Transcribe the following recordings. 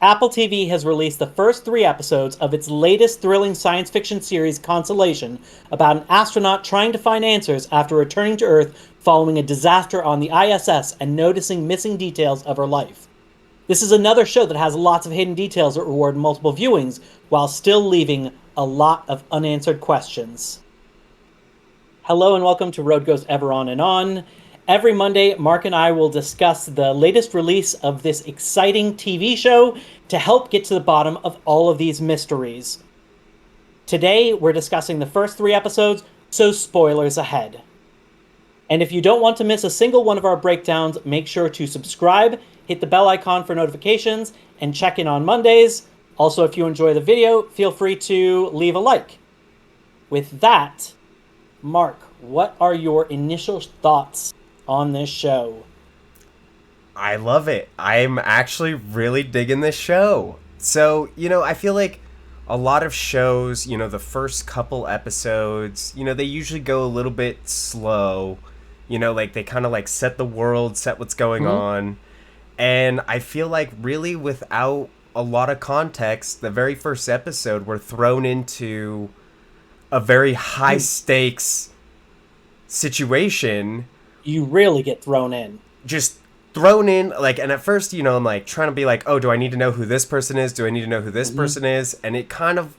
Apple TV has released the first 3 episodes of its latest thrilling science fiction series, Constellation, about an astronaut trying to find answers after returning to Earth following a disaster on the ISS and noticing missing details of her life. This is another show that has lots of hidden details that reward multiple viewings, while still leaving a lot of unanswered questions. Hello and welcome to Road Goes Ever On and On. Every Monday, Mark and I will discuss the latest release of this exciting TV show to help get to the bottom of all of these mysteries. Today, we're discussing the first 3 episodes, so spoilers ahead. And if you don't want to miss a single one of our breakdowns, make sure to subscribe, hit the bell icon for notifications, and check in on Mondays. Also, if you enjoy the video, feel free to leave a like. With that, Mark, what are your initial thoughts on this show? I love it. I'm actually really digging this show. So, I feel like a lot of shows, the first couple episodes, they usually go a little bit slow. Like they kind of like set the world, set what's going on. And I feel like really without a lot of context, the very first episode, we're thrown into a very high stakes situation. You really get thrown in. Just thrown in, like, and at first, I'm like trying to be like, oh, do I need to know who this person is? Do I need to know who this person is? And it kind of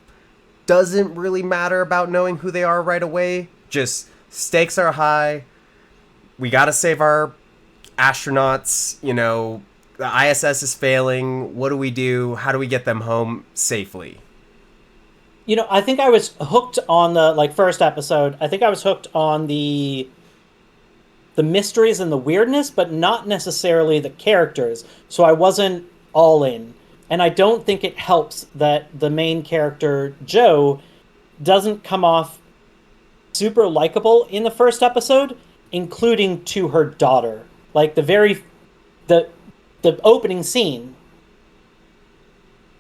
doesn't really matter about knowing who they are right away. Just stakes are high. We got to save our astronauts. The ISS is failing. What do we do? How do we get them home safely? I think I was hooked on the first episode. I think I was hooked on the mysteries and the weirdness, but not necessarily the characters. So I wasn't all in. And I don't think it helps that the main character, Joe, doesn't come off super likable in the first episode, including to her daughter. Like the opening scene,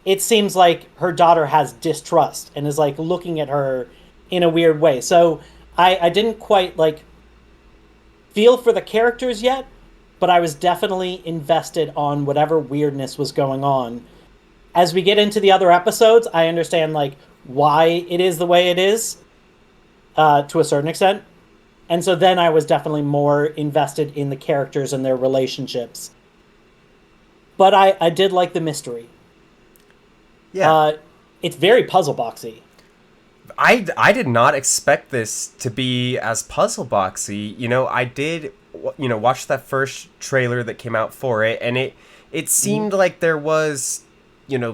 it seems like her daughter has distrust and is like looking at her in a weird way. So I didn't quite feel for the characters yet, but I was definitely invested on whatever weirdness was going on. As we get into the other episodes, I understand why it is the way it is, to a certain extent. And so then I was definitely more invested in the characters and their relationships. But I did like the mystery. Yeah. It's very puzzle boxy. I did not expect this to be as puzzle boxy. I did, watch that first trailer that came out for it, and it seemed like there was,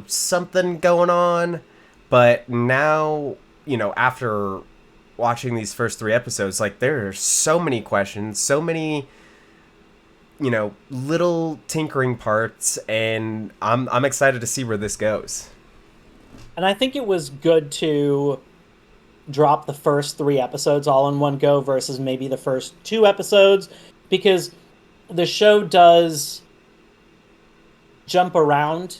something going on. But now, after watching these first 3 episodes, there are so many questions, so many, little tinkering parts, and I'm excited to see where this goes. And I think it was good to drop the first 3 episodes all in one go versus maybe the first 2 episodes, because the show does jump around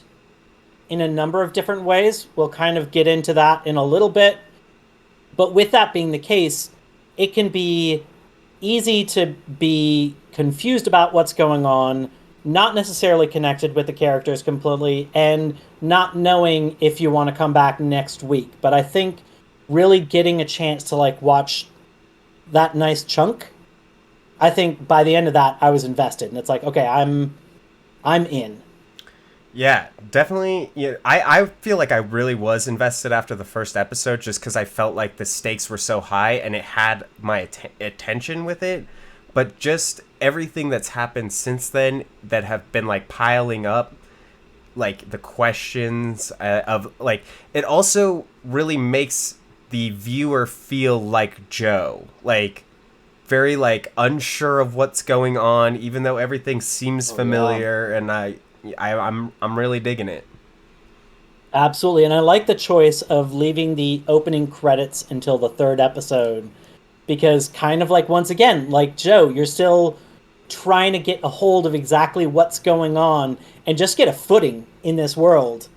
in a number of different ways. We'll kind of get into that in a little bit. But with that being the case, it can be easy to be confused about what's going on, not necessarily connected with the characters completely, and not knowing if you want to come back next week. But I think really getting a chance to watch that nice chunk, I think by the end of that I was invested, and it's like, okay, I'm in. Yeah, definitely. Yeah, I feel like I really was invested after the first episode, just because I felt like the stakes were so high and it had my attention with it. But just everything that's happened since then that have been piling up, the questions of it also really makes the viewer feel like Joe, very unsure of what's going on, even though everything seems familiar. And I'm really digging it. Absolutely, and I like the choice of leaving the opening credits until the 3rd episode, because kind of once again, Joe, you're still trying to get a hold of exactly what's going on and just get a footing in this world.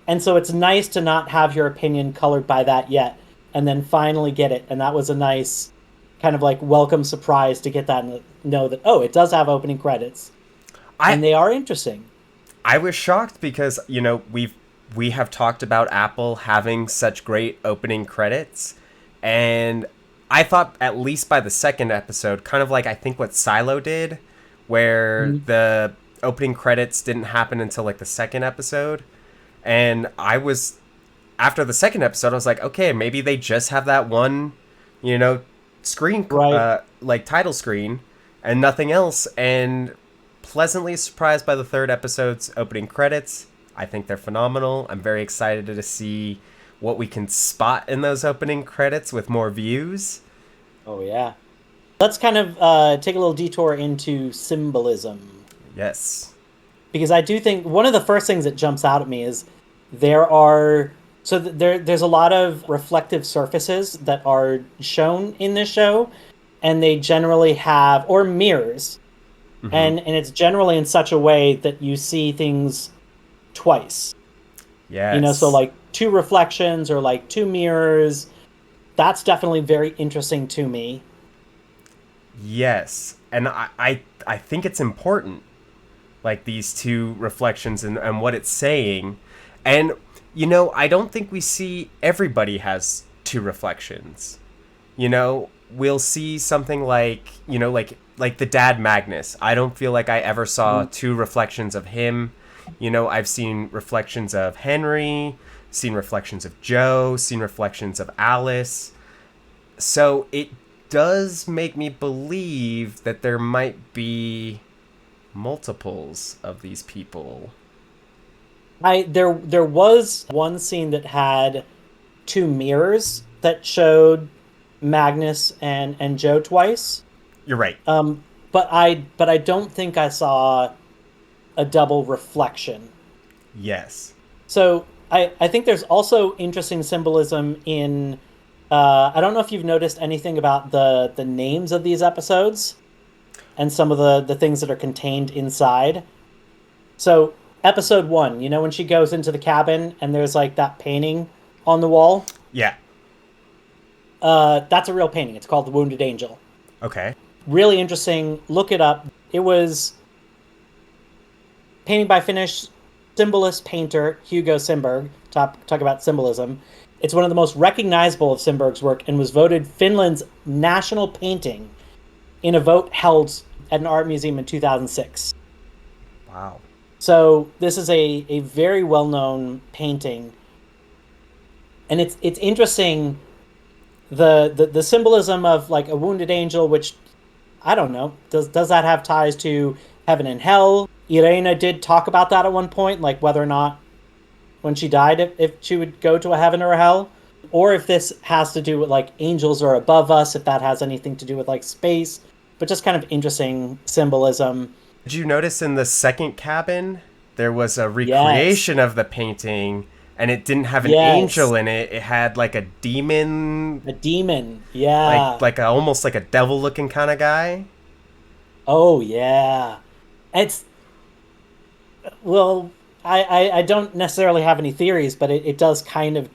And so it's nice to not have your opinion colored by that yet, and then finally get it. And that was a nice kind of welcome surprise to get that and know that, oh, it does have opening credits. And they are interesting. I was shocked because, we have talked about Apple having such great opening credits, and I thought at least by the second episode, kind of like I think what Silo did, where Mhm. the opening credits didn't happen until like the second episode, and I was after the second episode, I was like, okay, maybe they just have that one, you know, screen, Right. like title screen, and nothing else. And pleasantly surprised by the third episode's opening credits. I think they're phenomenal. I'm very excited to see what we can spot in those opening credits with more views. Oh yeah. Let's kind of take a little detour into symbolism, Yes. because I do think one of the first things that jumps out at me is there are there's a lot of reflective surfaces that are shown in this show, and they generally have, or mirrors, Mm-hmm. and it's generally in such a way that you see things twice. So Yes. like two reflections or like two mirrors. That's definitely very interesting to me. Yes. And I think it's important, like these two reflections and what it's saying. And, I don't think we see everybody has two reflections. We'll see something like, like the dad Magnus. I don't feel like I ever saw Mhm. two reflections of him. I've seen reflections of Henry, seen reflections of Joe, seen reflections of Alice. So it does make me believe that there might be multiples of these people. There was one scene that had two mirrors that showed Magnus and Joe twice. You're right. But I don't think I saw a double reflection. Yes. So I think there's also interesting symbolism in I don't know if you've noticed anything about the names of these episodes and some of the things that are contained inside. So episode one, when she goes into the cabin and there's like that painting on the wall, Yeah. that's a real painting. It's called The Wounded Angel. Okay. Really interesting. Look it up. It was painting by Finnish symbolist painter Hugo Simberg. Talk about symbolism. It's one of the most recognizable of Simberg's work and was voted Finland's national painting in a vote held at an art museum in 2006. Wow. So this is a very well known painting, and it's interesting the symbolism of like a wounded angel, which I don't know, does that have ties to heaven and hell? Irena did talk about that at one point, like whether or not when she died, if she would go to a heaven or a hell, or if this has to do with like angels are above us, if that has anything to do with like space, but just kind of interesting symbolism. Did you notice in the second cabin there was a Yes, recreation of the painting and it didn't have an yes, angel in it. It had like a demon, a demon. like Yeah. like a almost like a devil looking kind of guy. Oh yeah. It's well, I don't necessarily have any theories, but it does kind of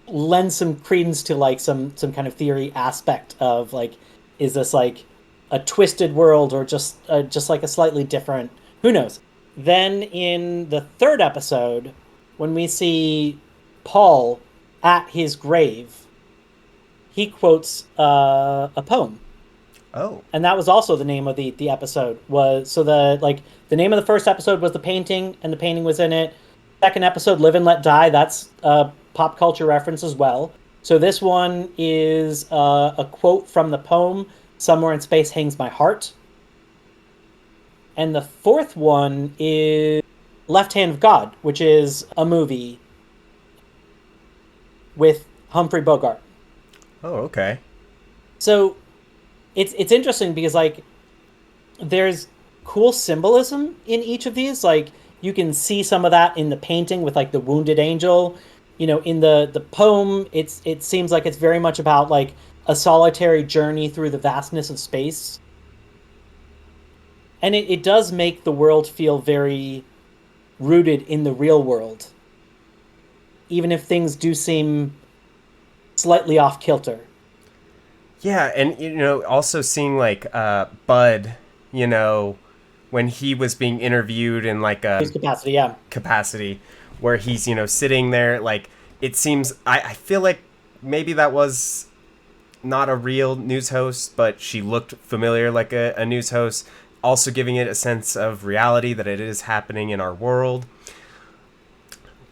lend some credence to like some kind of theory aspect of like, is this like a twisted world or just like a slightly different, who knows. Then in the third episode, when we see Paul at his grave, he quotes a poem, Oh. and that was also the name of the episode. Was so the name of the first episode was the painting, and the painting was in it. Second episode, Live and Let Die, that's a pop culture reference as well. So this one is a quote from the poem, Somewhere in Space Hangs My Heart. And the fourth one is Left Hand of God, which is a movie with Humphrey Bogart. Oh, okay. So it's interesting because like there's cool symbolism in each of these. Like you can see some of that in the painting with like the wounded angel. In the poem, it seems like it's very much about like a solitary journey through the vastness of space. And it does make the world feel very rooted in the real world, even if things do seem slightly off kilter. Yeah, and also seeing like Bud, you know, when he was being interviewed in like a His capacity, yeah. capacity where he's, sitting there. Like, it seems, I feel like maybe that was not a real news host, but she looked familiar like a news host, also giving it a sense of reality that it is happening in our world.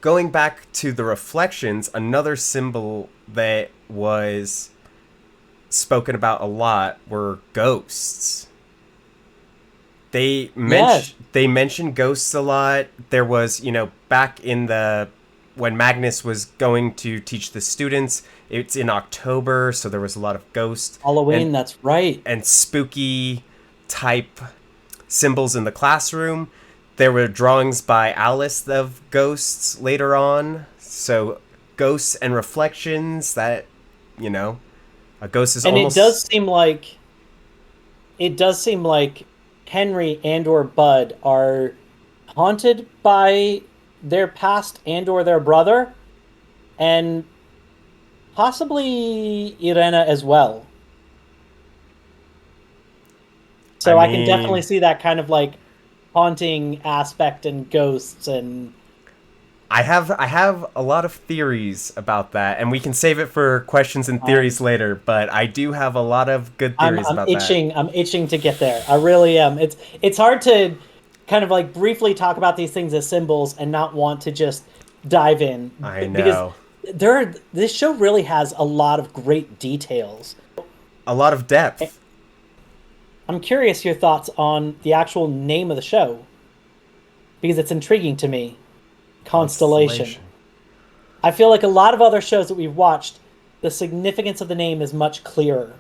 Going back to the reflections, another symbol that was spoken about a lot were ghosts. They mentioned ghosts a lot. There was, back in the when Magnus was going to teach the students, it's in October, so there was a lot of ghosts. Halloween, that's right. And spooky type symbols in the classroom. There were drawings by Alice of ghosts later on. So ghosts and reflections, that, a ghost is and almost... it does seem like Henry and or Bud are haunted by their past and or their brother, and possibly Irena as well. So I can definitely see that kind of like haunting aspect and ghosts. And I have a lot of theories about that, and we can save it for questions and theories later, but I do have a lot of good theories about that. I'm itching to get there. I really am. It's hard to kind of like briefly talk about these things as symbols and not want to just dive in. I know. Because this show really has a lot of great details. A lot of depth. I'm curious your thoughts on the actual name of the show, because it's intriguing to me. Constellation. I feel like a lot of other shows that we've watched, the significance of the name is much clearer.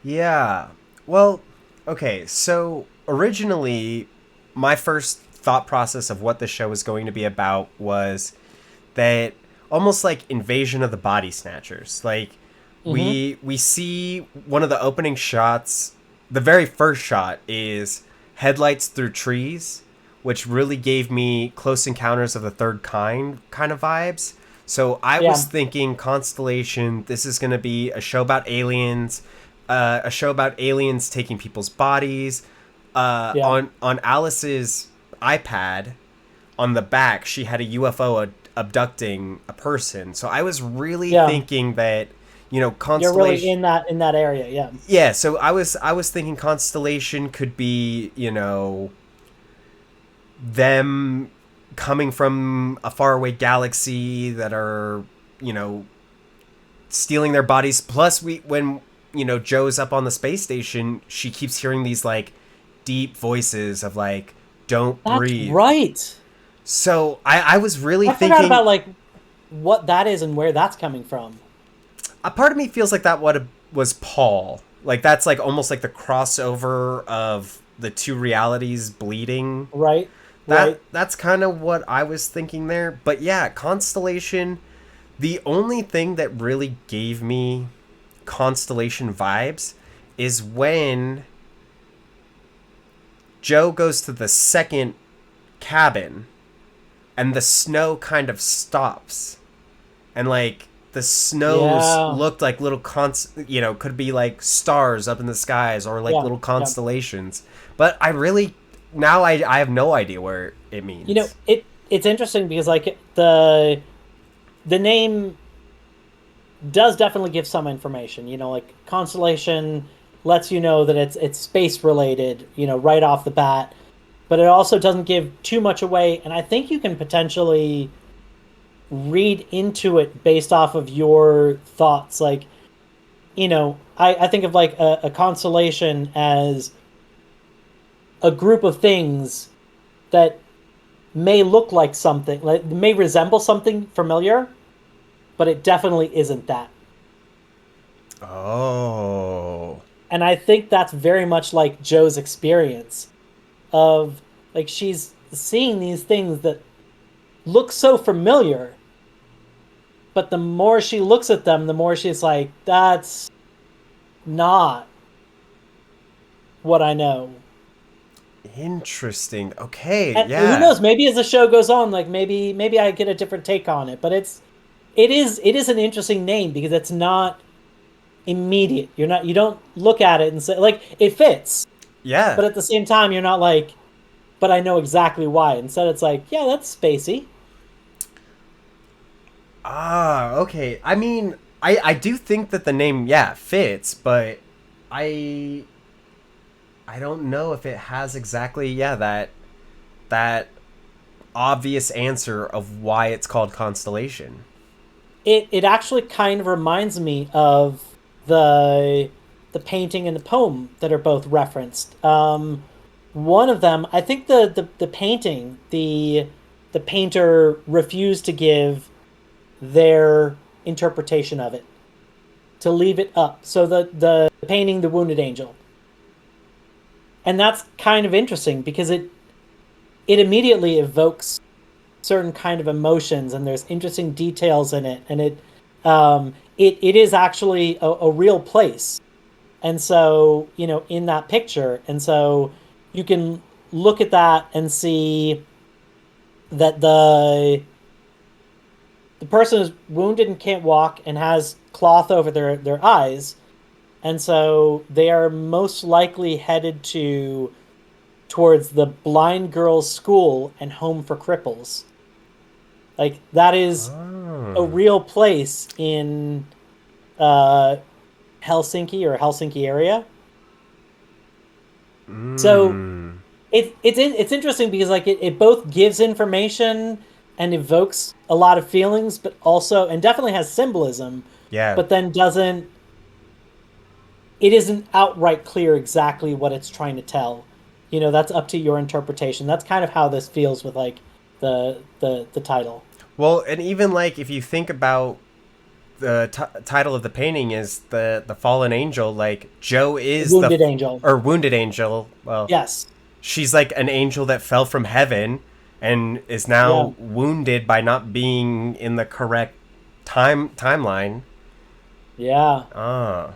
Yeah. Well, okay, so originally, my first thought process of what the show was going to be about was that almost like Invasion of the Body Snatchers. Like, we see one of the opening shots. The very first shot is headlights through trees, which really gave me Close Encounters of the Third Kind of vibes. So I was thinking Constellation, this is going to be a show about aliens, taking people's bodies. On Alice's iPad, on the back, she had a UFO abducting a person. So I was really thinking that, Constellation... You're really in that area, yeah. Yeah, so I was thinking Constellation could be, them coming from a faraway galaxy that are, stealing their bodies. Plus, when Joe's up on the space station, she keeps hearing these like deep voices of like, "Don't breathe." That's right. So I was really thinking... I forgot about like what that is and where that's coming from. A part of me feels like that was Paul. Like, that's like almost like the crossover of the two realities bleeding. Right. That's kind of what I was thinking there. But yeah, Constellation, the only thing that really gave me Constellation vibes is when Joe goes to the second cabin and the snow kind of stops. And like the snows looked like little could be like stars up in the skies or like little constellations. But now I have no idea where it means. It's interesting because like the name does definitely give some information. Like Constellation lets you know that it's space related, right off the bat. But it also doesn't give too much away, and I think you can potentially read into it based off of your thoughts. Like, I think of like a constellation as a group of things that may look like something, like may resemble something familiar, but it definitely isn't that. Oh. And I think that's very much like Joe's experience of like she's seeing these things that look so familiar, but the more she looks at them, the more she's like, that's not what I know. Interesting. Okay, and yeah. Who knows? Maybe as the show goes on, like maybe I get a different take on it. But it is an interesting name because it's not immediate. You don't look at it and say like it fits. Yeah. But at the same time, you're not like, but I know exactly why. Instead, it's like, yeah, that's spacey. Ah, okay. I mean, I do think that the name, yeah, fits, but I I don't know if it has exactly, yeah, that obvious answer of why it's called Constellation. It actually kind of reminds me of the the painting and the poem that are both referenced. One of them, I think the painting, the painter refused to give their interpretation of it, to leave it up. So the painting, the wounded angel, and that's kind of interesting because it immediately evokes certain kind of emotions, and there's interesting details in it, and it is actually a real place. And so, in that picture, and so you can look at that and see that the person is wounded and can't walk and has cloth over their eyes, and so they are most likely headed towards the blind girls' school and home for cripples. Like that is a Oh. real place in uh, Helsinki or Helsinki area. So Mm. it's interesting because like it both gives information and evokes a lot of feelings, but also and definitely has symbolism, Yeah. but then doesn't it isn't outright clear exactly what it's trying to tell. That's up to your interpretation. That's kind of how this feels with like the title. Well, and even like if you think about the title of the painting is the fallen angel, like Joe is Wounded angel. or wounded angel. Well, Yes. she's like an angel that fell from heaven and is Yeah. now wounded by not being in the correct timeline. Yeah. Ah.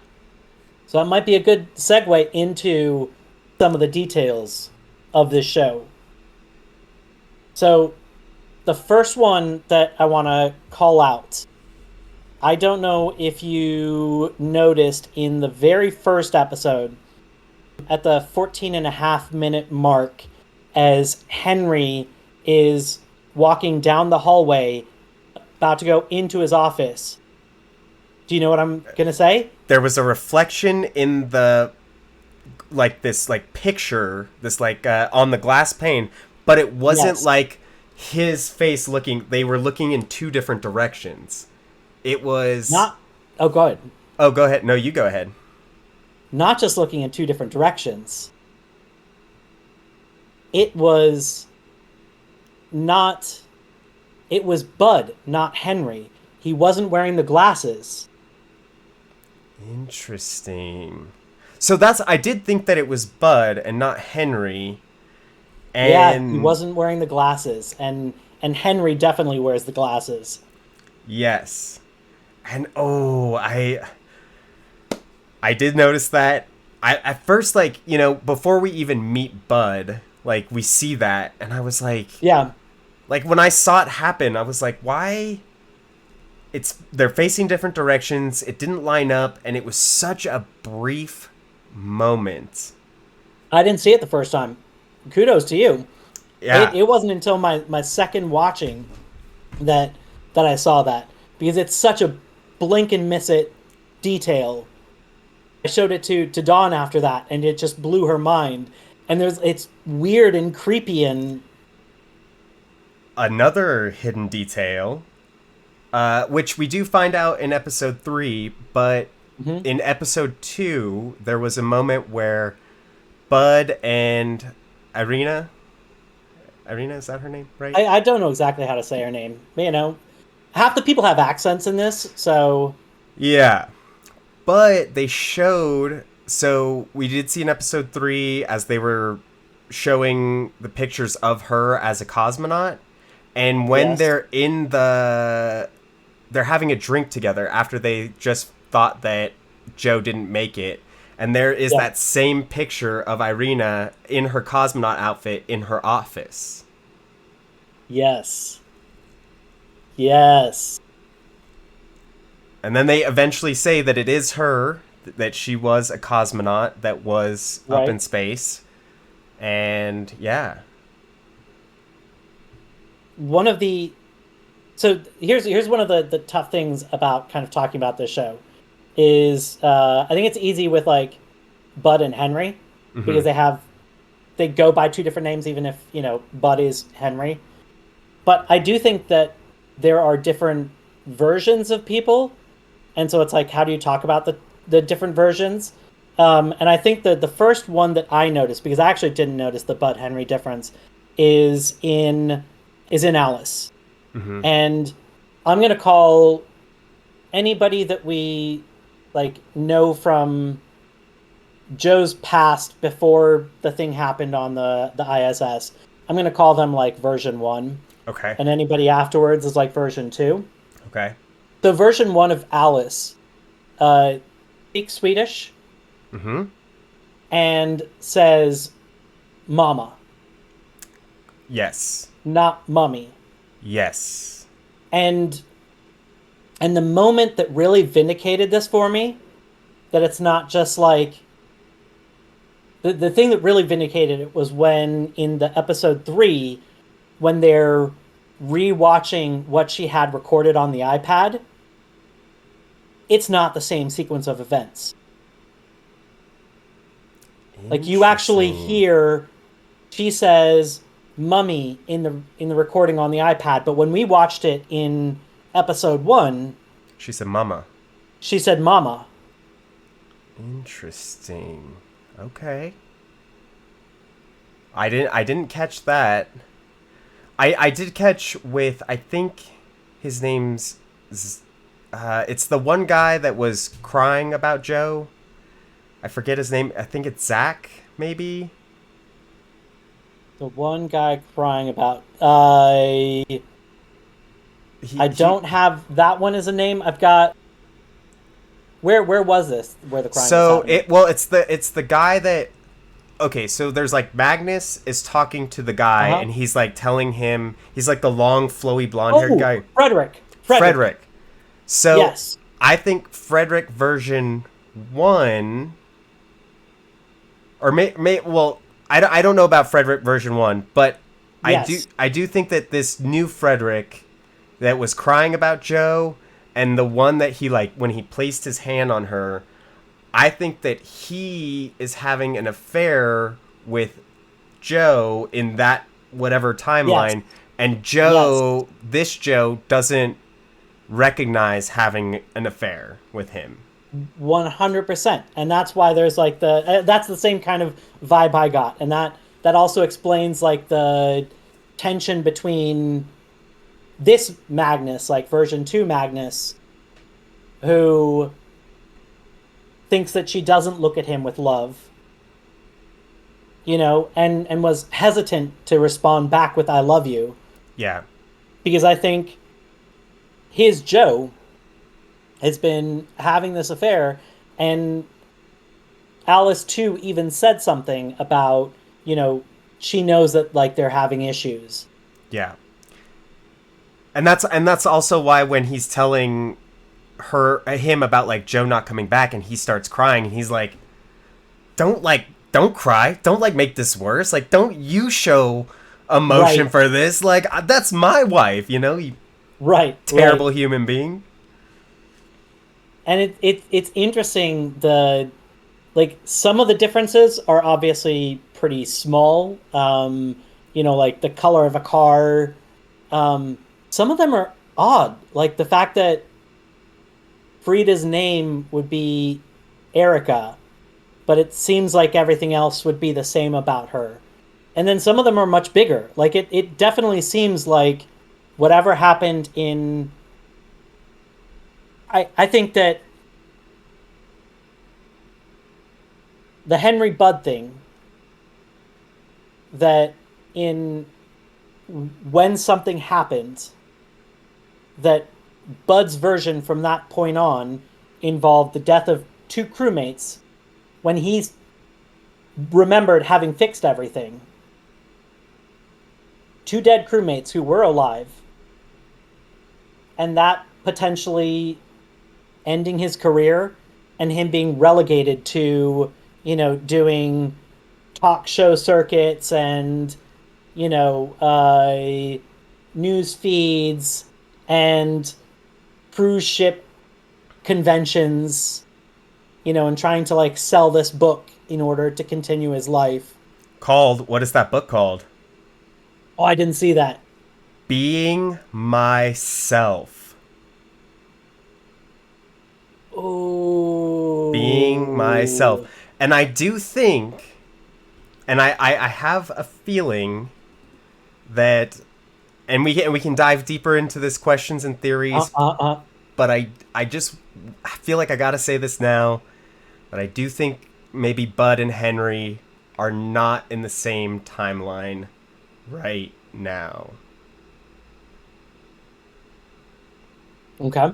So that might be a good segue into some of the details of this show. So the first one that I want to call out, I don't know if you noticed in the very first episode, at the 14 and a half minute mark, as Henry is walking down the hallway, about to go into his office. Do you know what I'm going to say? There was a reflection in the like this like picture, this like on the glass pane, but it wasn't Yes. like his face looking. They were looking in two different directions. It was. Not, oh, good. Oh, go ahead. No, you go ahead. Not just looking in two different directions. It was not, it was Bud, not Henry. He wasn't wearing the glasses. Interesting. So that's I did think that it was Bud and not Henry. Yeah, he And wasn't wearing the glasses, and Henry definitely wears the glasses. yes. And oh, I did notice that. I at first like, before we even meet Bud, like we see that and I was Yeah, like when I saw it happen, I was like, why they're facing different directions. It didn't line up and it was such a brief moment. I didn't see it the first time. Kudos to you. It Yeah. it wasn't until my second watching that that I saw that because it's such a blink and miss it detail. I showed it to Dawn after that, and it just blew her mind. And it's weird and creepy and Another hidden detail, which we do find out in episode 3, but mhm. in episode 2, there was a moment where Bud and Irina, Irina, is that her name, right? I don't know exactly how to say her name. Half the people have accents in this, so Yeah. But they showed, so we did see in episode 3 as they were showing the pictures of her as a cosmonaut. And when yes, they're having a drink together after they just thought that Joe didn't make it. And there is yeah, that same picture of Irina in her cosmonaut outfit in her office. yes, yes, And then they eventually say that it is her, that she was a cosmonaut that was up in right. space. And yeah. one of the so here's one of the tough things about kind of talking about this show is I think it's easy with like Bud and Henry because they go by two different names even if Bud is Henry. But I do think that there are different versions of people, and so it's like how do you talk about the different versions? And I think that the first one that I noticed, because I actually didn't notice the Bud Henry difference, is in Alice. And I'm gonna call anybody that we like know from Joe's past before the thing happened on the ISS. I'm gonna call them like version 1. Okay. And anybody afterwards is like version 2. Okay. So version 1 of Alice speaks Swedish and says mama, Yes. not mummy. Yes. And the moment that really vindicated this for me, that it's not just like the thing that really vindicated it was when in the episode 3 when they're rewatching what she had recorded on the iPad, it's not the same sequence of events. Like you actually hear she says mummy in the recording on the iPad, but when we watched it in episode 1, She said mama. she said mama. Interesting. Okay. I didn't catch that. I did catch with, I think his name's it's the one guy that was crying about Joe. I forget his name. I think it's Zach, maybe. The one guy crying about I don't have that one as a name. I've got where was this where the crime So was it's the guy that, okay, so there's like Magnus is talking to the guy and he's like telling him, he's like the long flowy blonde haired guy. Frederick. So yes. I think Frederick version 1 or well, I don't know about Frederick version 1, but yes. I do think that this new Frederick that was crying about Joe and the one that he like when he placed his hand on her, I think that he is having an affair with Joe in that whatever timeline, yes. and Joe, this Joe doesn't recognize having an affair with him. 100%, and that's why there's like that's the same kind of vibe I got, and that also explains like the tension between this Magnus, like version 2 Magnus, who thinks that she doesn't look at him with love, and was hesitant to respond back with "I love you." Yeah, because I think his Joe has been having this affair, and Alice too even said something about, she knows that like they're having issues. Yeah. And that's also why when he's telling him about like Joe not coming back and he starts crying and he's like, don't cry. Don't like make this worse. Like, don't you show emotion for this. Like, that's my wife, you terrible human being. And it's interesting, some of the differences are obviously pretty small. Like the color of a car. Some of them are odd. Like the fact that Frida's name would be Erica, but it seems like everything else would be the same about her. And then some of them are much bigger. Like it definitely seems like whatever happened in... I think that the Henry Budd thing, that when something happens, that Bud's version from that point on involved the death of 2 crewmates when he's remembered having fixed everything. 2 dead crewmates who were alive. And that potentially ending his career and him being relegated to, doing talk show circuits and, news feeds and cruise ship conventions, and trying to like sell this book in order to continue his life. What is that book called? Oh, I didn't see that. Being Myself. Being Myself. Oh. And I do think, and I have a feeling that, and we can dive deeper into this questions and theories, but I just feel like I gotta say this now, that I do think maybe Bud and Henry are not in the same timeline right now. Okay.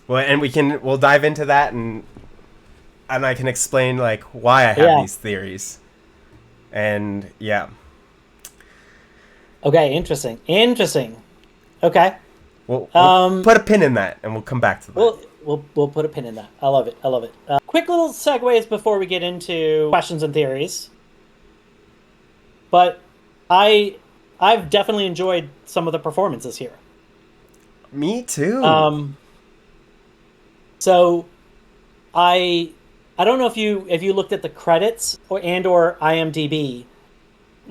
Well, and we'll dive into that, and I can explain like why I have Yeah. these theories. And yeah, Okay. Interesting. Interesting. Okay. we'll put a pin in that, and we'll come back to that. We'll put a pin in that. I love it. I love it. Quick little segues before we get into questions and theories. But I've definitely enjoyed some of the performances here. Me too. Um, so I don't know if you looked at the credits or IMDb.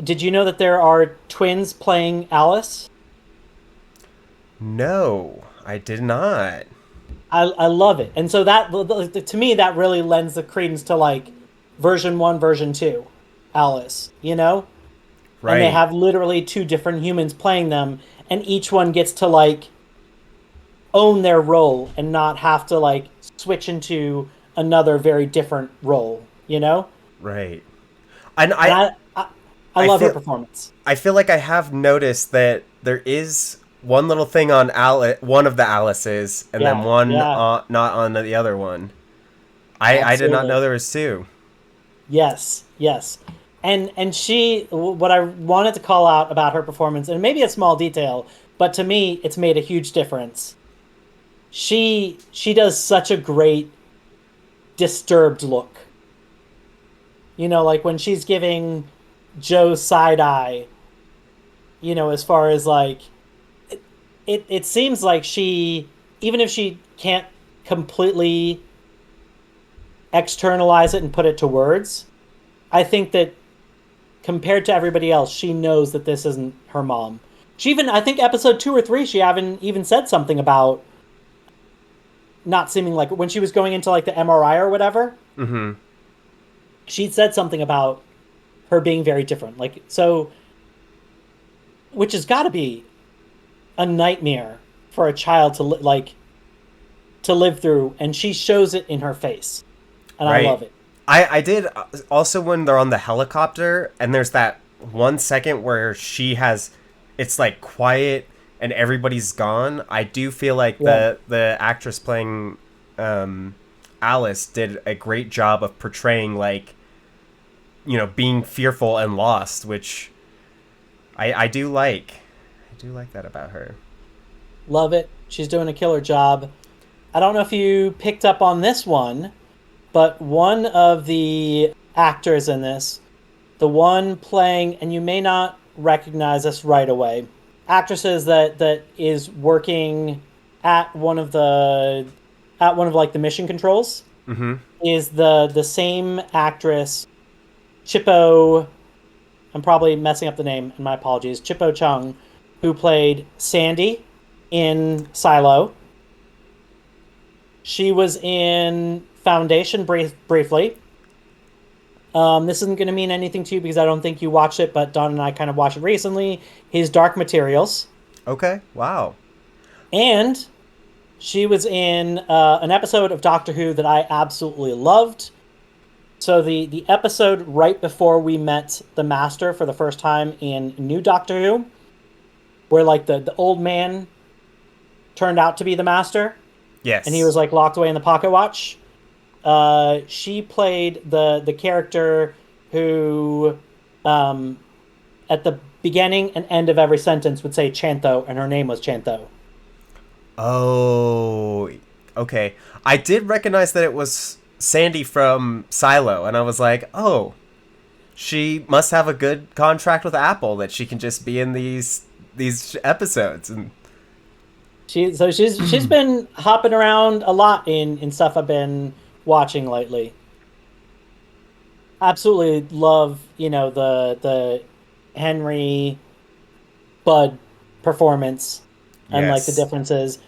Did you know that there are twins playing Alice? No, I did not. I love it, and so that to me that really lends the credence to like version 1, version 2, Alice. And they Right, have literally two different humans playing them, and each one gets to like own their role and not have to like switch into another very different role. right. And And I I I love her feel performance. I feel like I have noticed that there is one little thing on one of the Alice's, and then Yeah, one yeah, not on the other one. I did not absolutely. know there was two. Yes, yes. And what I wanted to call out about her performance, and maybe a small detail, but to me, it's made a huge difference. She does such a great disturbed look. Like when she's giving Joe side eye. As far as like it seems like she, even if she can't completely externalize it and put it to words, I think that compared to everybody else, she knows that this isn't her mom. She even, I think, episode 2 or 3, she haven't even said something about not seeming like when she was going into like the MRI or whatever. Mm-hmm. She said something about her being very different. Like so, which has got to be a nightmare for a child to live through, and she shows it in her face, and I Right. love it. I did also when they're on the helicopter, and there's that 1 second where it's like quiet and everybody's gone. I do feel like Yeah, the actress playing Alice did a great job of portraying like being fearful and lost, which I do like. I do like that about her. love it. She's doing a killer job. I don't know if you picked up on this one, but one of the actors in this, the one playing, and you may not recognize this right away, actresses that is working at one of like the mission controls, Mm-hmm. is the same actress, Chippo. I'm probably messing up the name, and my apologies. Chippo Chung, who played Sandy in Silo. She was in Foundation briefly. This isn't going to mean anything to you because I don't think you watched it, but Don and I kind of watched it recently. His Dark Materials. Okay. Wow. And she was in an episode of Doctor Who that I absolutely loved. So the episode right before we met the Master for the first time in New Doctor Who, where like the old man turned out to be the Master, and he was Yes. like locked away in the pocket watch. She played the character who, um, at the beginning and end of every sentence would say Chantho, and her name was Chantho. Oh, okay. I did recognize that it was Sandy from Silo, and I was like, oh, she must have a good contract with Apple that she can just be in these these episodes. And she's been hopping around a lot in stuff I've been watching lately. Absolutely love, the Henry Bud performance and like the yes. differences.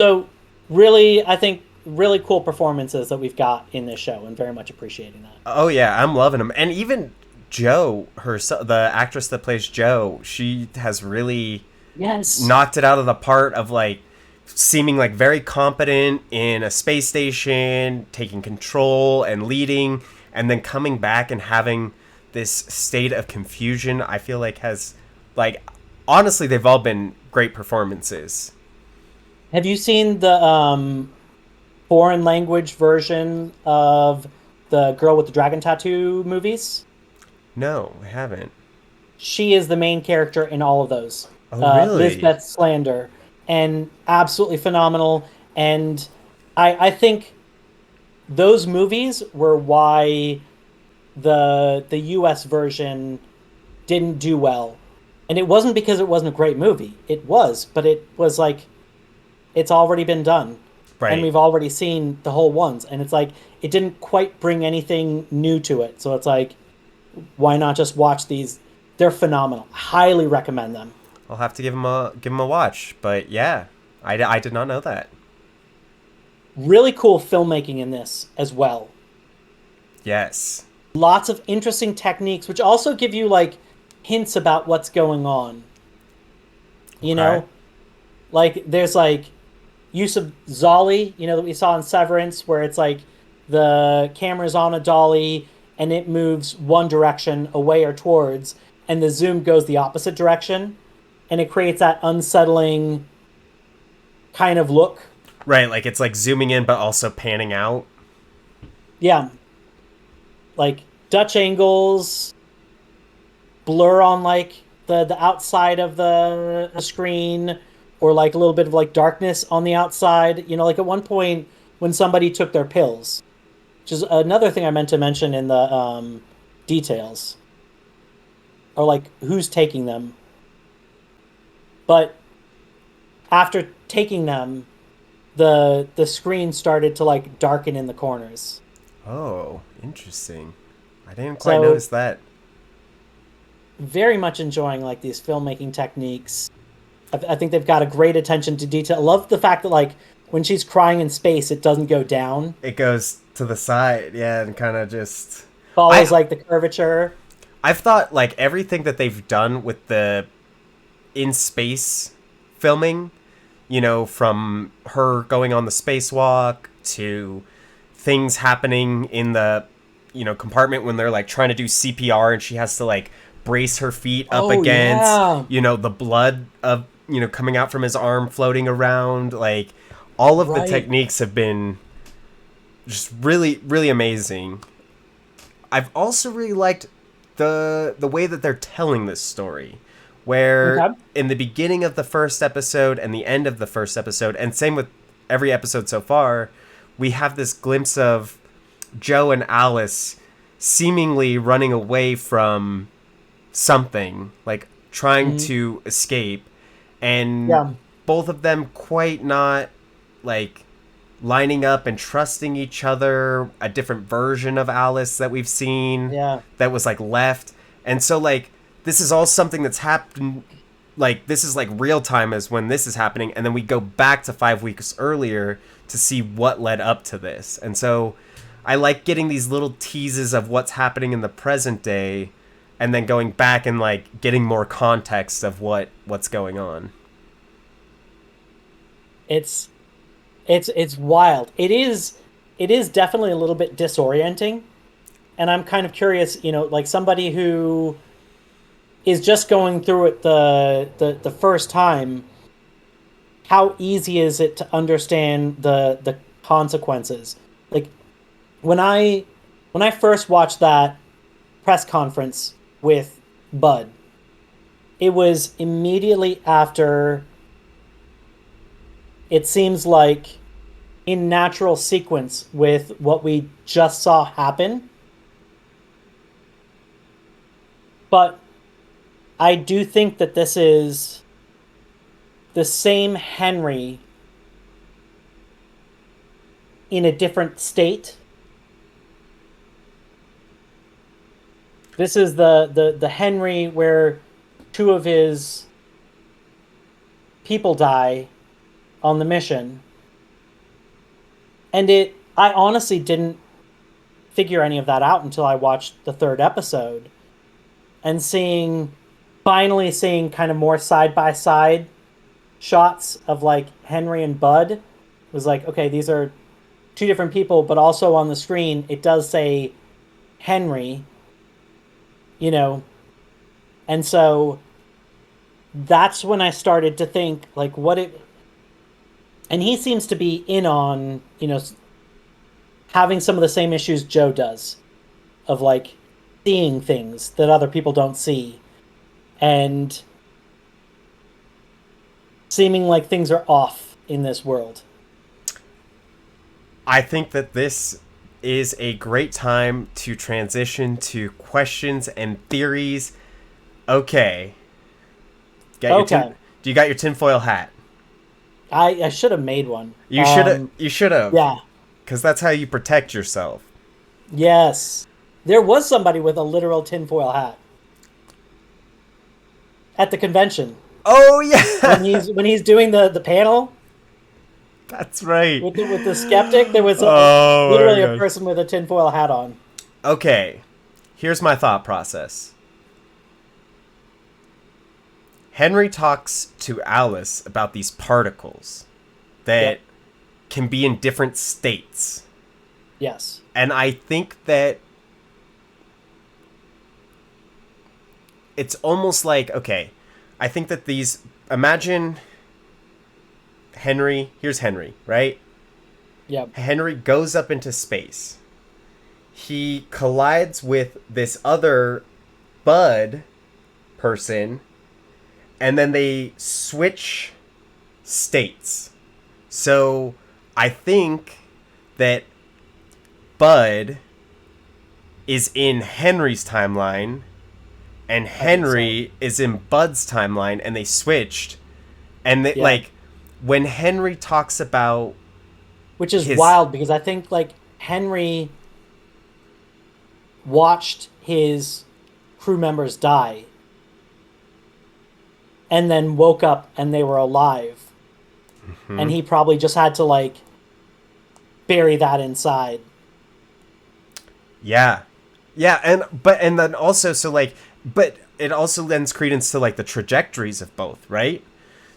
So really, I think really cool performances that we've got in this show, and very much appreciating that. Oh yeah, I'm loving them. And even Joe, herself, the actress that plays Joe, she has really Yes. knocked it out of the part of like seeming like very competent in a space station, taking control and leading, and then coming back and having this state of confusion. I feel like has like honestly they've all been great performances. Have you seen the foreign language version of the Girl with the Dragon Tattoo movies? No, I haven't. She is the main character in all of those. Oh really? Lisbeth Slander, and absolutely phenomenal. And I think those movies were why the U.S. version didn't do well, and it wasn't because it wasn't a great movie. It was, but it was like it's already been done, and Right. we've already seen the whole ones, and it's like it didn't quite bring anything new to it. So it's like, why not just watch these? They're phenomenal. Highly recommend them. I'll have to give him a watch. But yeah, I did not know that. Really cool filmmaking in this as well. Yes. Lots of interesting techniques, which also give you like hints about what's going on. You Okay. know, like there's like use of Zolly, that we saw in Severance, where it's like the camera's on a dolly and it moves one direction away or towards, and the zoom goes the opposite direction, and it creates that unsettling kind of look. Right, like it's like zooming in but also panning out. Yeah, like Dutch angles, blur on like the outside of the screen, or like a little bit of like darkness on the outside. Like at one point when somebody took their pills, which is another thing I meant to mention in the details, or like who's taking them. But after taking them, the screen started to like darken in the corners. Oh, interesting. I didn't quite So notice that. very much enjoying like these filmmaking techniques. I think they've got a great attention to detail. I love the fact that like when she's crying in space, it doesn't go down. It goes to the side, yeah, and kind of just Follows I like the curvature. I've thought like everything that they've done with the in space filming, from her going on the spacewalk to things happening in the compartment when they're like trying to do CPR and she has to like brace her feet up Oh against yeah, the blood of coming out from his arm floating around, like all of the right. techniques have been just really really amazing. I've also really liked the way that they're telling this story, where Okay. in the beginning of the first episode and the end of the first episode, and same with every episode so far, we have this glimpse of Joe and Alice seemingly running away from something, like trying Hmm. to escape, and Yeah, both of them quite not like lining up and trusting each other, a different version of Alice that we've seen yeah. that was like left. And so like this is all something that's happened, like this is like real time as when this is happening, and then we go back to 5 weeks earlier to see what led up to this. And so I like getting these little teases of what's happening in the present day and then going back and like getting more context of what's going on. It's it's wild. It is definitely a little bit disorienting, and I'm kind of curious. Like somebody who is just going through it the first time. How easy is it to understand the consequences? Like when I first watched that press conference with Bud, it was immediately after, it seems like, in natural sequence with what we just saw happen. But I do think that this is the same Henry in a different state. This is the Henry where two of his people die on the mission. And I honestly didn't figure any of that out until I watched the third episode. And finally seeing kind of more side by side shots of like Henry and Bud was like, okay, these are two different people, but also on the screen it does say Henry, you know. And so that's when I started to think like and he seems to be in on, having some of the same issues Joe does of like seeing things that other people don't see and seeming like things are off in this world. I think that this is a great time to transition to questions and theories. Okay. Do you got your tinfoil hat? I should have made one. You should have. Yeah. Because that's how you protect yourself. Yes. There was somebody with a literal tinfoil hat at the convention. Oh, yeah. When he's doing the panel. That's right. With the skeptic, there was literally a person with a tinfoil hat on. Okay. Here's my thought process. Henry talks to Alice about these particles that can be in different states. Yes. And I think that it's almost like, okay, I think that imagine Henry, here's Henry, right? Yep. Henry goes up into space. He collides with this other Bud person, and then they switch states. So I think that Bud is in Henry's timeline, and Henry is in Bud's timeline, and they switched. And like when Henry talks about, which is wild because I think like Henry watched his crew members die and then woke up and they were alive. Mm-hmm. And he probably just had to like bury that inside. Yeah. Yeah, and then also but it also lends credence to like the trajectories of both, right?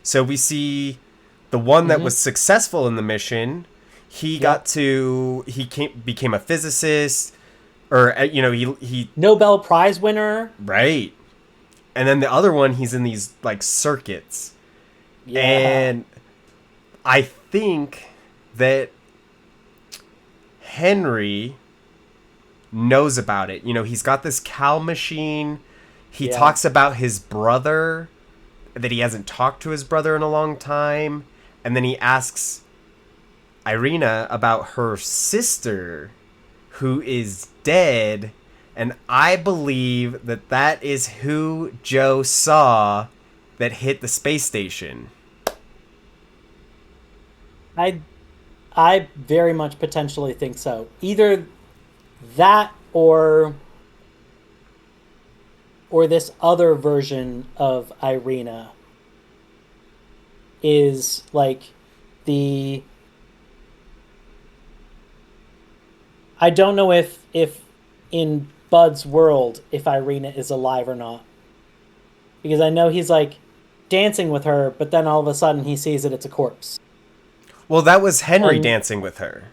So we see the one that was successful in the mission, he became a physicist, or he Nobel Prize winner, right? And then the other one, he's in these like circuits, and I think that Henry knows about it. He's got this cow machine. He talks about his brother, that he hasn't talked to his brother in a long time. And then he asks Irina about her sister, who is dead. And I believe that is who Joe saw that hit the space station. I very much potentially think so. Either that or this other version of Irina is like I don't know if in Bud's world if Irina is alive or not. Because I know he's like dancing with her, but then all of a sudden he sees that it's a corpse. Well, that was Henry dancing with her.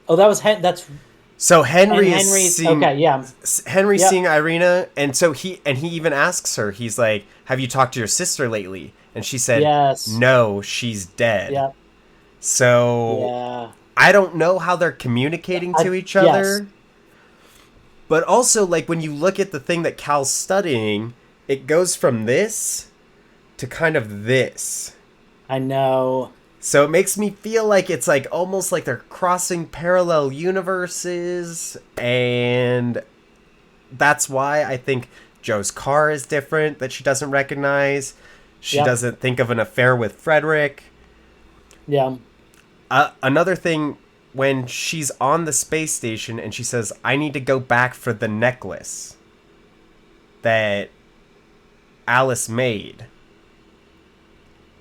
Oh, that was that's so Henry's seeing seeing Irina, and so he even asks her, he's like, "Have you talked to your sister lately?" And she said, yes. "No, she's dead." Yep. So I don't know how they're communicating to each other. Yes. But also, like, when you look at the thing that Cal's studying, it goes from this to kind of this. I know. So it makes me feel like it's like almost like they're crossing parallel universes, and that's why I think Joe's car is different that she doesn't recognize. She Yep. doesn't think of an affair with Frederick. Yeah. Another thing, when she's on the space station and she says, I need to go back for the necklace that Alice made.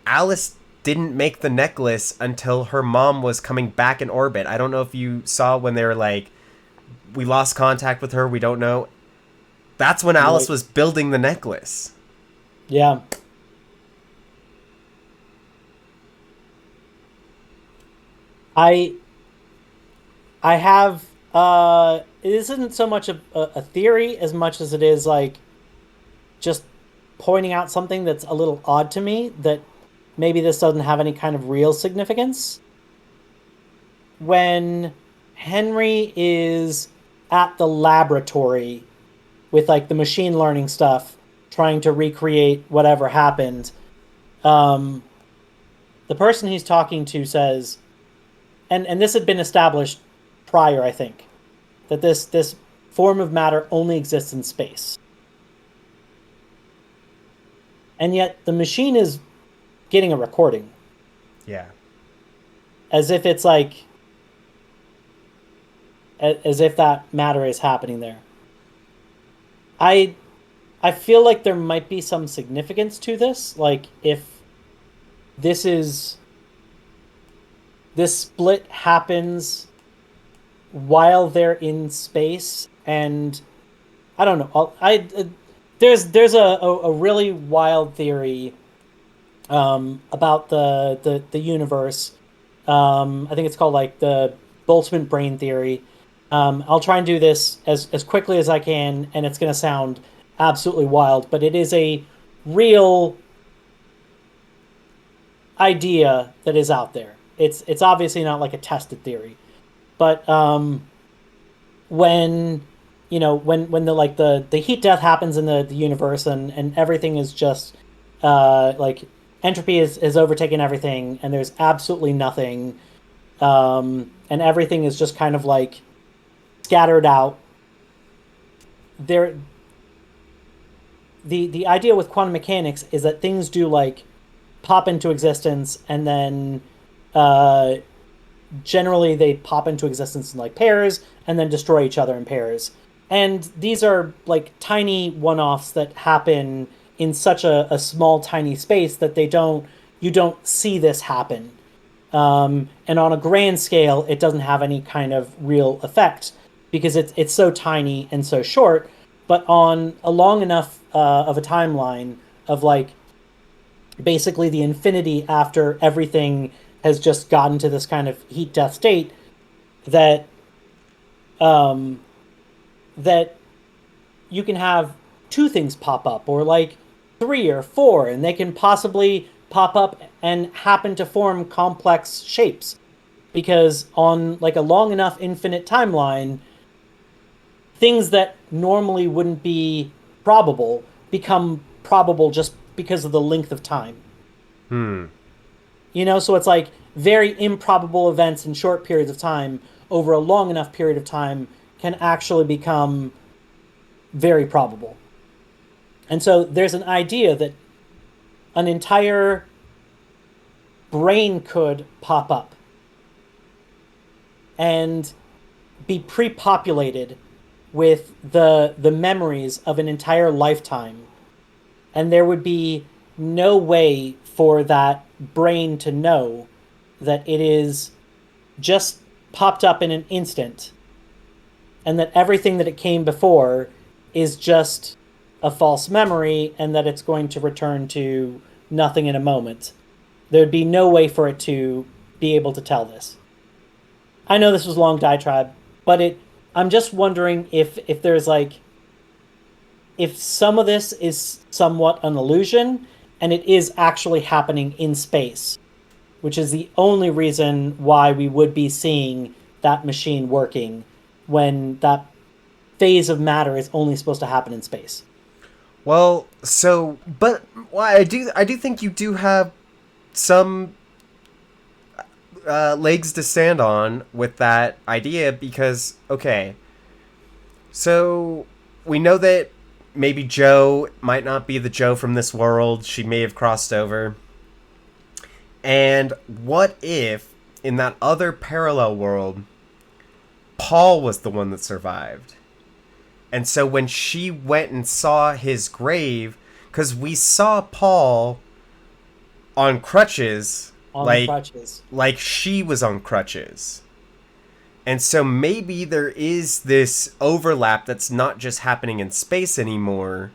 Alice didn't make the necklace until her mom was coming back in orbit. I don't know if you saw when they were like, we lost contact with her, we don't know. That's when Alice Right. was building the necklace. Yeah. I I have it isn't so much a theory as much as it is like just pointing out something that's a little odd to me, that maybe this doesn't have any kind of real significance. When Henry is at the laboratory with like the machine learning stuff, trying to recreate whatever happened, um, the person he's talking to says, and this had been established prior, I think, that this form of matter only exists in space. And yet the machine is getting a recording Yeah. as if it's like as if that matter is happening there. I I feel like there might be some significance to this, like if this is this split happens while they're in space, and I don't know. There's a really wild theory about the universe. I think it's called like the Boltzmann brain theory. I'll try and do this as quickly as I can, and it's going to sound absolutely wild, but it is a real idea that is out there. It's obviously not like a tested theory, but when when the like the heat death happens in the universe, and everything is just like entropy is overtaking everything, and there's absolutely nothing, and everything is just kind of like scattered out there. The idea with quantum mechanics is that things do like pop into existence, and then uh generally they pop into existence in like pairs and then destroy each other in pairs. And these are like tiny one-offs that happen in such a small, tiny space that you don't see this happen. And on a grand scale, it doesn't have any kind of real effect because it's so tiny and so short. But on a long enough of a timeline of like basically the infinity after everything has just gotten to this kind of heat death state, that um, that you can have two things pop up, or like three or four, and they can possibly pop up and happen to form complex shapes because on like a long enough infinite timeline, things that normally wouldn't be probable become probable just because of the length of time. Hmm. So it's like very improbable events in short periods of time over a long enough period of time can actually become very probable. And so there's an idea that an entire brain could pop up and be pre-populated with the memories of an entire lifetime, and there would be no way for that brain to know that it is just popped up in an instant, and that everything that it came before is just a false memory, and that it's going to return to nothing in a moment. There'd be no way for it to be able to tell this. I know this was a long diatribe, but I'm just wondering if there's like if some of this is somewhat an illusion and it is actually happening in space, which is the only reason why we would be seeing that machine working when that phase of matter is only supposed to happen in space. Well, I do think you do have some legs to stand on with that idea because okay, so we know that maybe Joe might not be the Joe from this world. She may have crossed over. And what if, in that other parallel world, Paul was the one that survived? And so when she went and saw his grave, because we saw Paul on crutches, like she was on crutches. And so maybe there is this overlap that's not just happening in space anymore,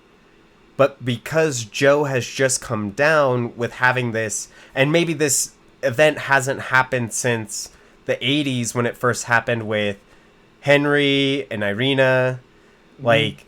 but because Joe has just come down with having this, and maybe this event hasn't happened since the 80s when it first happened with Henry and Irina. Like,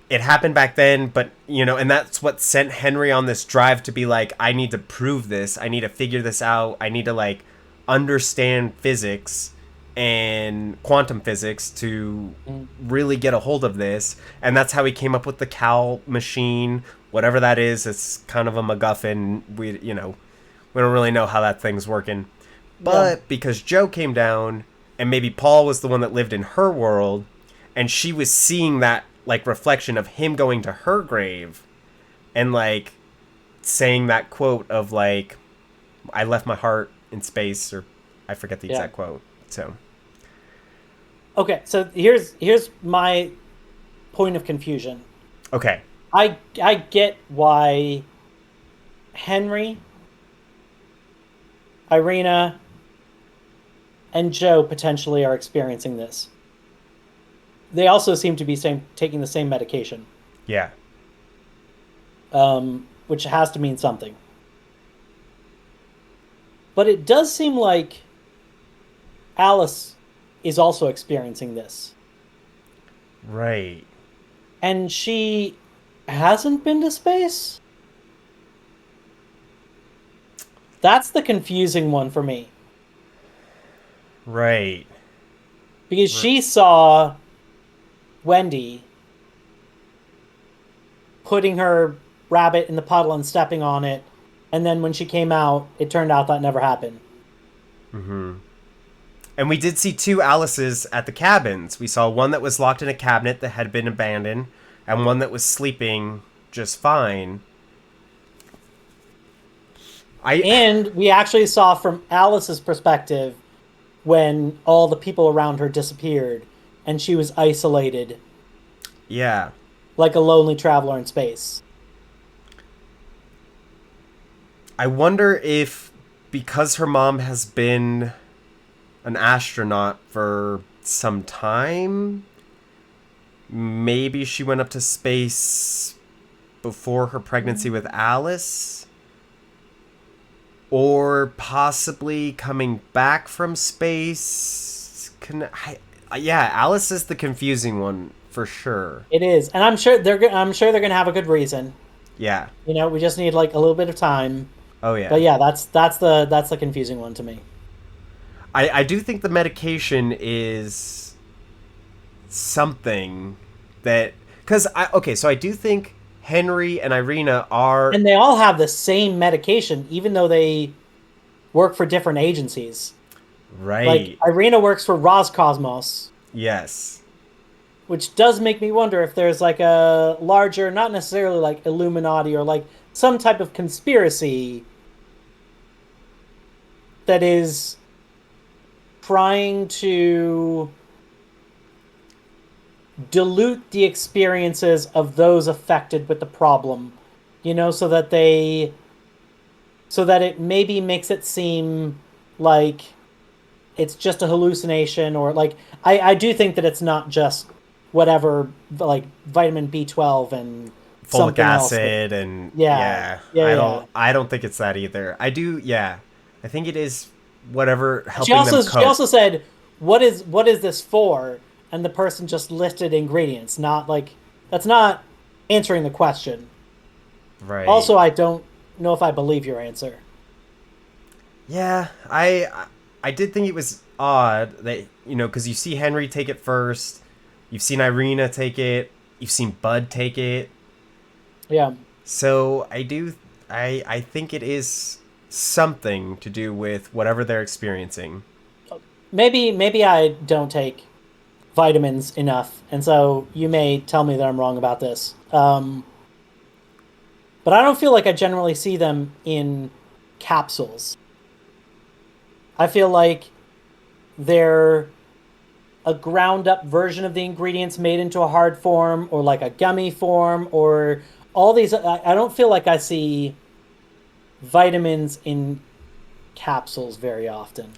it happened back then, but, you know, and that's what sent Henry on this drive to be like, I need to prove this. I need to figure this out. I need to, like, understand physics and quantum physics to really get a hold of this. And that's how he came up with the Cal machine, whatever that is. It's kind of a MacGuffin. We don't really know how that thing's working. But because Joe came down, and maybe Paul was the one that lived in her world, and she was seeing that, like, reflection of him going to her grave and, like, saying that quote of, like, I left my heart in space, or I forget the exact quote. So, okay, so here's my point of confusion. Okay. I get why Henry, Irina, and Joe potentially are experiencing this. They also seem to be taking the same medication. Yeah. Which has to mean something. But it does seem like Alice is also experiencing this. Right. And she hasn't been to space? That's the confusing one for me. Right. Because she saw Wendy putting her rabbit in the puddle and stepping on it, and then when she came out, it turned out that never happened. Mm-hmm. And we did see two Alices at the cabins. We saw one that was locked in a cabinet that had been abandoned, and one that was sleeping just fine. And we actually saw from Alice's perspective when all the people around her disappeared and she was isolated. Yeah. Like a lonely traveler in space. I wonder if, because her mom has been an astronaut for some time, maybe she went up to space before her pregnancy with Alice, or possibly coming back from space. Alice is the confusing one for sure. It is, and I'm sure they're gonna have a good reason. Yeah. You know, we just need like a little bit of time. Oh yeah. But yeah, that's the confusing one to me. I do think the medication is something that, because so I do think Henry and Irina are, and they all have the same medication, even though they work for different agencies. Right. Like Irina works for Roscosmos. Yes. Which does make me wonder if there's like a larger, not necessarily like Illuminati or like some type of conspiracy that is trying to dilute the experiences of those affected with the problem, you know, so that it maybe makes it seem like it's just a hallucination, or like I do think that it's not just whatever, like vitamin B12 and folic acid and I don't think it's that either. I think it is whatever helping them cope. She also said, what is this for? And the person just listed ingredients, not like, that's not answering the question. Right. Also, I don't know if I believe your answer. Yeah, I did think it was odd that, you know, because you see Henry take it first, you've seen Irina take it, you've seen Bud take it. Yeah. So I think it is something to do with whatever they're experiencing. Maybe I don't take vitamins enough, and so you may tell me that I'm wrong about this. But I don't feel like I generally see them in capsules. I feel like they're a ground up version of the ingredients made into a hard form, or like a gummy form, or all these. I don't feel like I see vitamins in capsules very often.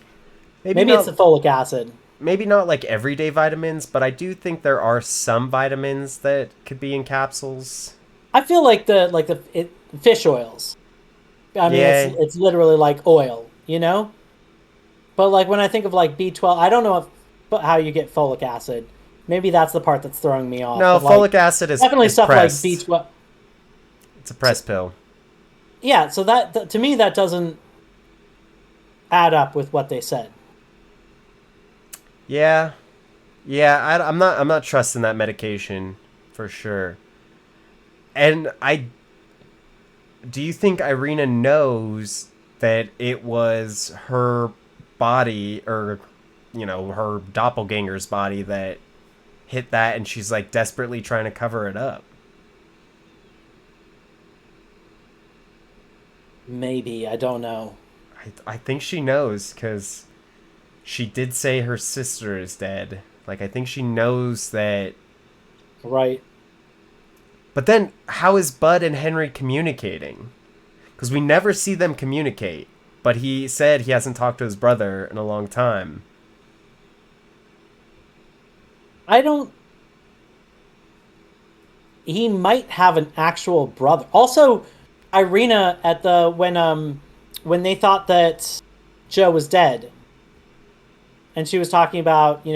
Maybe it's the folic acid. Maybe not like everyday vitamins, but I do think there are some vitamins that could be in capsules. I feel like fish oils. I mean, Yeah. it's literally like oil, you know. But like when I think of like B12, I don't know how you get folic acid. Maybe that's the part that's throwing me off. No, But like folic acid definitely is stuff like pressed. B12. It's a press pill. Yeah, so that to me that doesn't add up with what they said. Yeah. Yeah, I'm not trusting that medication for sure. And I do you think Irina knows that it was her body, or her doppelganger's body, that hit that, and she's like desperately trying to cover it up? Maybe, I don't know. I think she knows, because she did say her sister is dead. Like, I think she knows that. Right. But then, how is Bud and Henry communicating? Because we never see them communicate. But he said he hasn't talked to his brother in a long time. I don't He might have an actual brother. Also, Irina at the when they thought that Joe was dead, and she was talking about,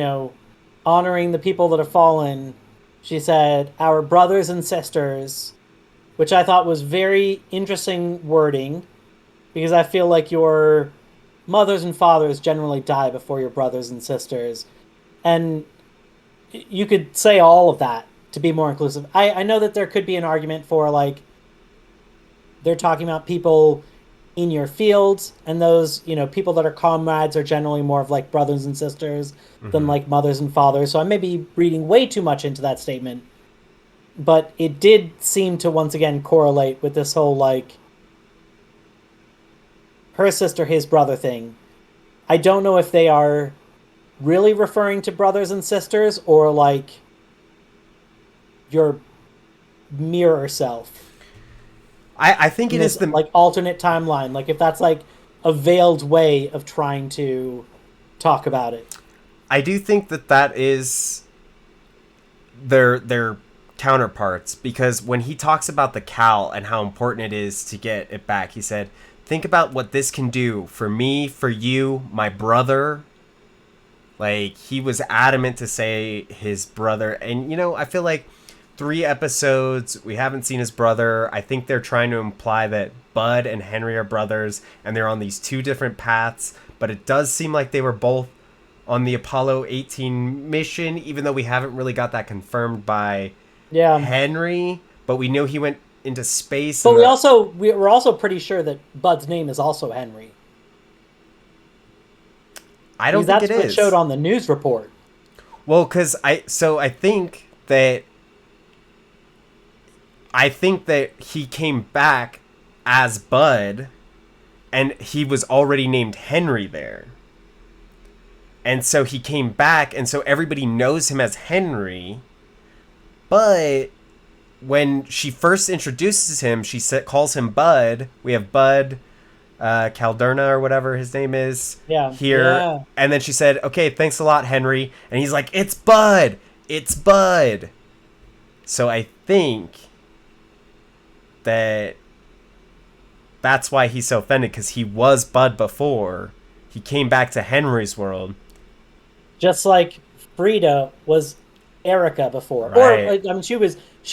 honoring the people that have fallen. She said, "Our brothers and sisters," which I thought was very interesting wording, because I feel like your mothers and fathers generally die before your brothers and sisters. And you could say all of that to be more inclusive. I know that there could be an argument for, like, they're talking about people in your fields, and those, people that are comrades are generally more of like brothers and sisters than like mothers and fathers. So I may be reading way too much into that statement. But it did seem to once again correlate with this whole, like, her sister, his brother thing. I don't know if they are really referring to brothers and sisters, or like your mirror self. I think it is the like alternate timeline. Like if that's like a veiled way of trying to talk about it. I do think that is their counterparts, because when he talks about the Cal and how important it is to get it back, he said, "Think about what this can do for me, for you, my brother." Like, he was adamant to say his brother. And, I feel like 3 episodes, we haven't seen his brother. I think they're trying to imply that Bud and Henry are brothers, and they're on these 2 different paths. But it does seem like they were both on the Apollo 18 mission, even though we haven't really got that confirmed by Henry. But we know he went into space. But we're also pretty sure that Bud's name is also Henry. I don't think it is. That's what showed on the news report. Well, because I think that he came back as Bud, and he was already named Henry there. And so he came back, and so everybody knows him as Henry. But when she first introduces him, she calls him Bud. We have Bud Calderna, or whatever his name is, here. Yeah. And then she said, "Okay, thanks a lot, Henry." And he's like, "It's Bud! It's Bud!" So I think that's why he's so offended, because he was Bud before. He came back to Henry's world. Just like Frida was Erica before. Right. Or, I mean, she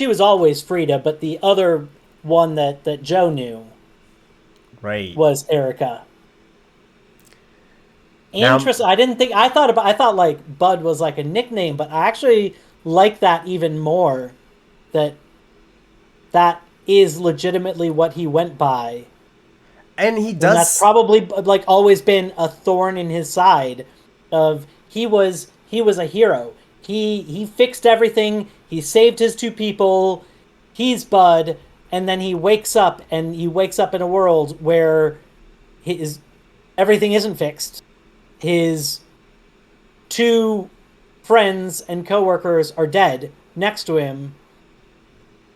was always Frida, but the other one that Joe knew was Erica. Interesting. I thought like Bud was like a nickname, but I actually like that even more. That is legitimately what he went by. And he does. And that's probably like always been a thorn in his side. Of he was a hero. he fixed everything. He saved his two people. He's Bud, and then he wakes up, and he wakes up in a world where his everything isn't fixed. His two friends and coworkers are dead next to him,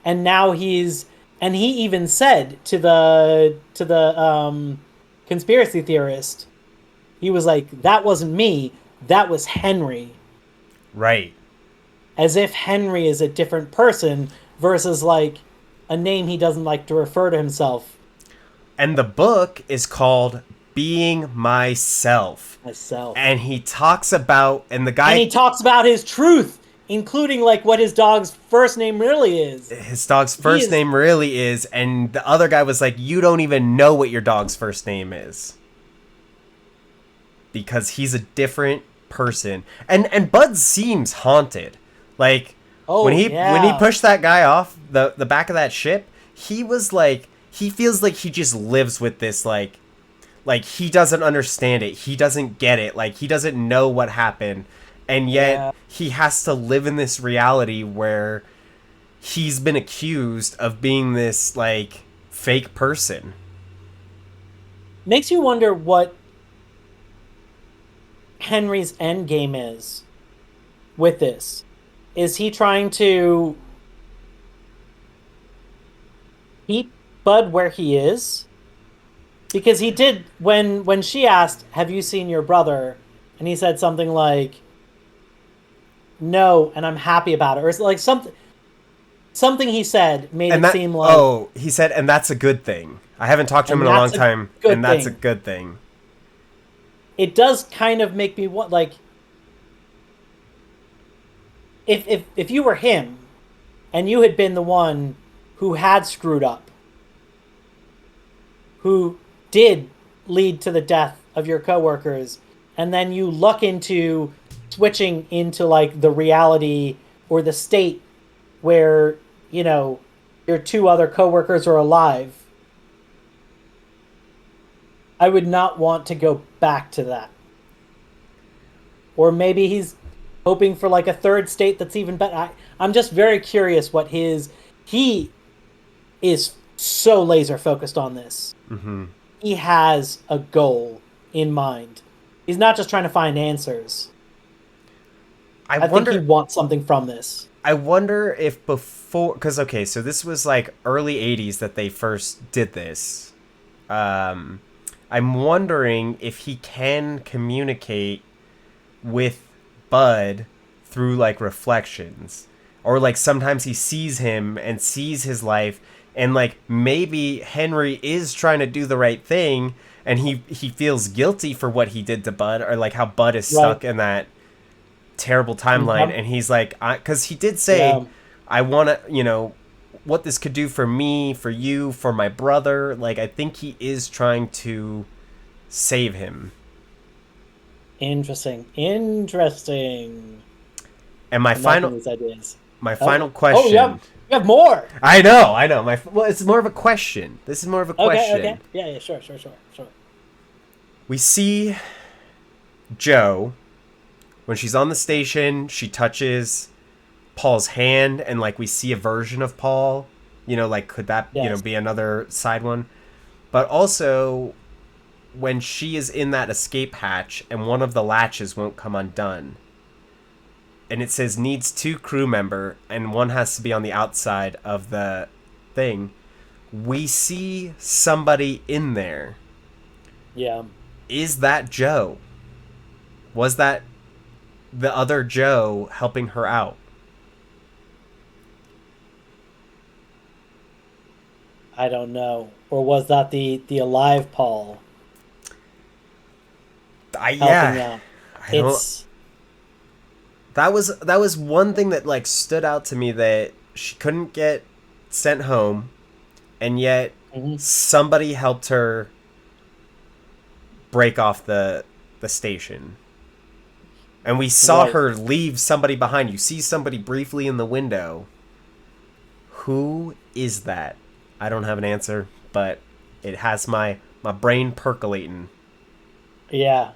and now he even said to the conspiracy theorist, he was like, "That wasn't me. That was Henry." Right. As if Henry is a different person versus like a name he doesn't like to refer to himself. And the book is called Being Myself. Myself. And he talks about, and the guy... And he talks about his truth, including like what his dog's first name really is. His dog's first name really is, and the other guy was like, you don't even know what your dog's first name is. Because he's a different person. And Bud seems haunted. Like, when he pushed that guy off the back of that ship, he was like, he feels like he just lives with this, like he doesn't understand it. He doesn't get it. Like, he doesn't know what happened. And yet, he has to live in this reality where he's been accused of being this, like, fake person. Makes you wonder what Henry's end game is with this. Is he trying to keep Bud where he is? Because he did, when she asked, "Have you seen your brother?" and he said something like, "No, and I'm happy about it," or like something he said made it seem like, oh, he said, and that's a good thing. I haven't talked to him in a long time, and that's a good thing. It does kind of make me want, like, if you were him and you had been the one who had screwed up, who did lead to the death of your coworkers, and then you luck into switching into like the reality or the state where, you know, your two other coworkers are alive, I would not want to go back to that. Or maybe he's hoping for like a third state that's even better. I'm just very curious what he is so laser focused on this. Mm-hmm. He has a goal in mind. He's not just trying to find answers. I think he wants something from this. I wonder if before... Because, okay, so this was like early 80s that they first did this. I'm wondering if he can communicate with Bud through, like, reflections. Or, like, sometimes he sees him and sees his life... And, like, maybe Henry is trying to do the right thing, and he feels guilty for what he did to Bud, or, like, how Bud is stuck in that terrible timeline. Mm-hmm. And he's like, because he did say, I want to, you know, what this could do for me, for you, for my brother. Like, I think he is trying to save him. Interesting. And my final question... Oh, yeah. You have more. I know. Well, it's more of a question. This is more of a question. Okay. Yeah, sure. We see Jo, when she's on the station, she touches Paul's hand, and, like, we see a version of Paul. You know, like, could that, you know, be another side one? But also, when she is in that escape hatch, and one of the latches won't come undone, and it says needs 2 crew member, and one has to be on the outside of the thing. We see somebody in there. Yeah. Is that Jo? Was that the other Jo helping her out? I don't know. Or was that the alive Paul? Helping out? That was one thing that, like, stood out to me, that she couldn't get sent home, and yet somebody helped her break off the station. And we saw her leave somebody behind. You see somebody briefly in the window. Who is that? I don't have an answer, but it has my brain percolating. Yeah.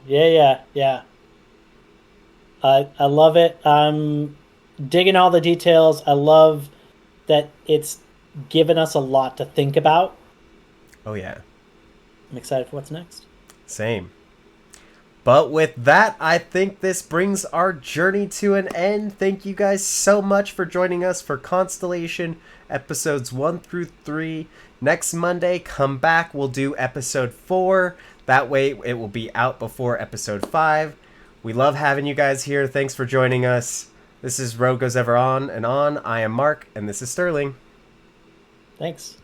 I love it. I'm digging all the details. I love that it's given us a lot to think about. Oh yeah, I'm excited for what's next. same. But with that, I think this brings our journey to an end. Thank you guys so much for joining us for Constellation episodes 1 through 3. Next Monday, come back. We'll do episode 4. That way, it will be out before episode 5. We love having you guys here. Thanks for joining us. This is Road Goes Ever On and On. I am Mark, and this is Sterling. Thanks.